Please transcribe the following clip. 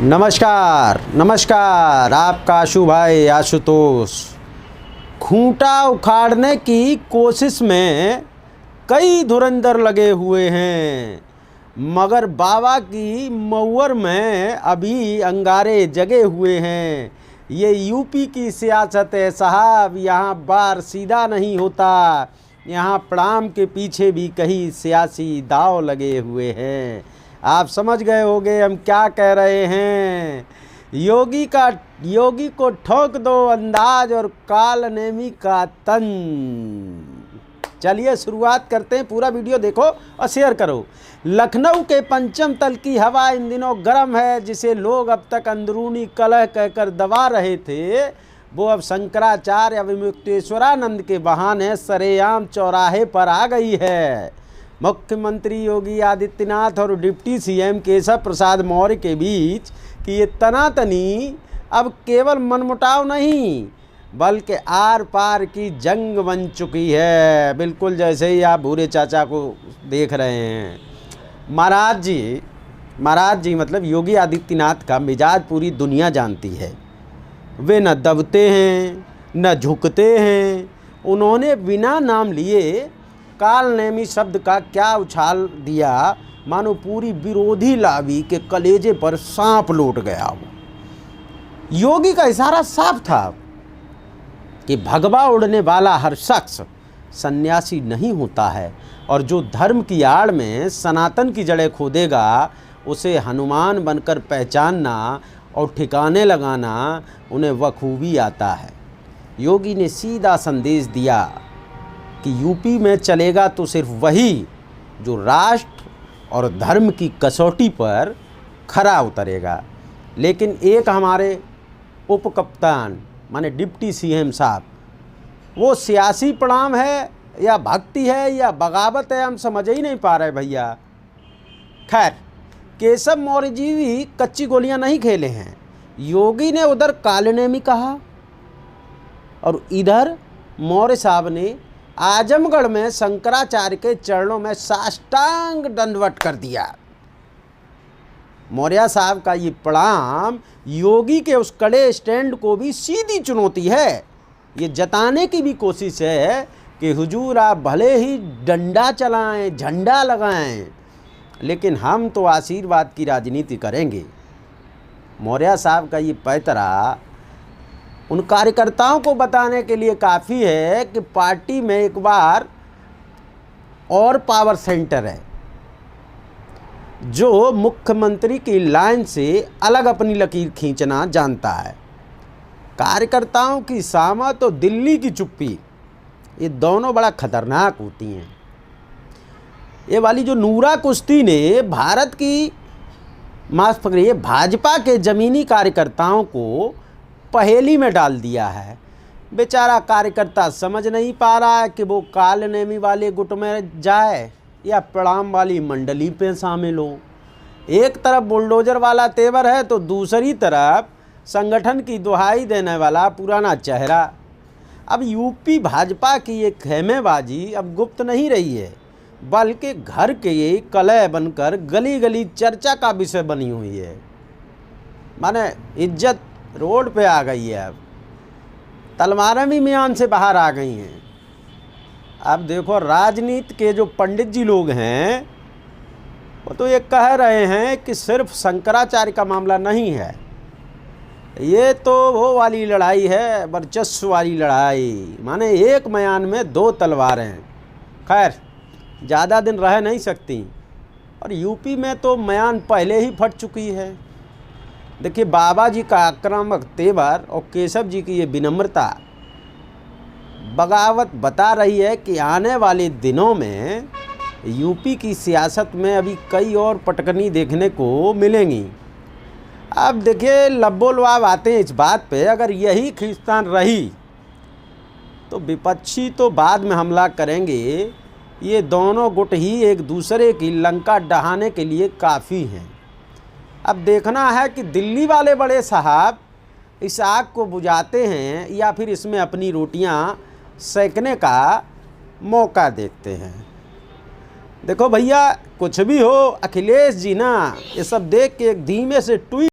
नमस्कार नमस्कार, आपका आशु भाई आशुतोष। खूंटा उखाड़ने की कोशिश में कई धुरंधर लगे हुए हैं, मगर बाबा की मऊर में अभी अंगारे जगे हुए हैं। ये यूपी की सियासत है साहब, यहाँ बार सीधा नहीं होता, यहाँ प्रणाम के पीछे भी कई सियासी दांव लगे हुए हैं। आप समझ गए होंगे हम क्या कह रहे हैं। योगी को ठोक दो अंदाज और काल नेमी का तन। चलिए शुरुआत करते हैं, पूरा वीडियो देखो और शेयर करो। लखनऊ के पंचम तल की हवा इन दिनों गर्म है, जिसे लोग अब तक अंदरूनी कलह कहकर दबा रहे थे, वो अब शंकराचार्य विमुक्तेश्वरानंद के बहाने सरेआम चौराहे पर आ गई है। मुख्यमंत्री योगी आदित्यनाथ और डिप्टी सीएम केशव प्रसाद मौर्य के बीच की ये तनातनी अब केवल मनमुटाव नहीं, बल्कि आर पार की जंग बन चुकी है। बिल्कुल जैसे ही आप भूरे चाचा को देख रहे हैं। महाराज जी मतलब योगी आदित्यनाथ का मिजाज पूरी दुनिया जानती है। वे न दबते हैं न झुकते हैं। उन्होंने बिना नाम लिए काल नेमी शब्द का क्या उछाल दिया, मानो पूरी विरोधी लावी के कलेजे पर सांप लौट गया हो। योगी का इशारा साफ था कि भगवा उड़ने वाला हर शख्स सन्यासी नहीं होता है, और जो धर्म की आड़ में सनातन की जड़ें खोदेगा, उसे हनुमान बनकर पहचानना और ठिकाने लगाना उन्हें बखूबी आता है। योगी ने सीधा संदेश दिया कि यूपी में चलेगा तो सिर्फ वही जो राष्ट्र और धर्म की कसौटी पर खरा उतरेगा। लेकिन एक हमारे उप कप्तान माने डिप्टी सीएम साहब, वो सियासी प्रणाम है या भक्ति है या बगावत है, हम समझ ही नहीं पा रहे भैया। खैर, केशव मौर्य जी भी कच्ची गोलियां नहीं खेले हैं। योगी ने उधर कालनेमी कहा और इधर मौर्य साहब ने आजमगढ़ में शंकराचार्य के चरणों में साष्टांग दंडवत कर दिया। मौर्य साहब का ये प्रणाम योगी के उस कड़े स्टैंड को भी सीधी चुनौती है। ये जताने की भी कोशिश है कि हुजूर आप भले ही डंडा चलाएं, झंडा लगाएं, लेकिन हम तो आशीर्वाद की राजनीति करेंगे। मौर्य साहब का ये पैतरा उन कार्यकर्ताओं को बताने के लिए काफ़ी है कि पार्टी में एक बार और पावर सेंटर है, जो मुख्यमंत्री की लाइन से अलग अपनी लकीर खींचना जानता है। कार्यकर्ताओं की सामत और दिल्ली की चुप्पी, ये दोनों बड़ा खतरनाक होती हैं। ये वाली जो नूरा कुश्ती ने भारत की माफ पकड़िए भाजपा के ज़मीनी कार्यकर्ताओं को पहेली में डाल दिया है। बेचारा कार्यकर्ता समझ नहीं पा रहा है कि वो काल नेमी वाले गुट में जाए या प्रणाम वाली मंडली पे शामिल हो। एक तरफ बुलडोजर वाला तेवर है तो दूसरी तरफ संगठन की दुहाई देने वाला पुराना चेहरा। अब यूपी भाजपा की ये खेमेबाजी अब गुप्त नहीं रही है, बल्कि घर के ये कलह बनकर गली गली चर्चा का विषय बनी हुई है। माने इज्जत रोड पे आ गई है। अब तलवारें भी म्यान से बाहर आ गई हैं। अब देखो, राजनीति के जो पंडित जी लोग हैं वो तो ये कह रहे हैं कि सिर्फ शंकराचार्य का मामला नहीं है, ये तो वो वाली लड़ाई है, वर्चस्व वाली लड़ाई, माने एक म्यान में दो तलवारें। खैर, ज़्यादा दिन रह नहीं सकती, और यूपी में तो म्यान पहले ही फट चुकी है। देखिए, बाबा जी का आक्रामक तेवर और केशव जी की ये विनम्रता बगावत बता रही है कि आने वाले दिनों में यूपी की सियासत में अभी कई और पटकनी देखने को मिलेंगी। अब देखिए, लब्बो-लुआब आते हैं इस बात पे, अगर यही खींचतान रही तो विपक्षी तो बाद में हमला करेंगे। ये दोनों गुट ही एक दूसरे की लंका डहाने के लिए काफ़ी हैं। अब देखना है कि दिल्ली वाले बड़े साहब इस आग को बुझाते हैं या फिर इसमें अपनी रोटियां सेकने का मौका देखते हैं। देखो भैया, कुछ भी हो, अखिलेश जी ना ये सब देख के एक धीमे से ट्वीट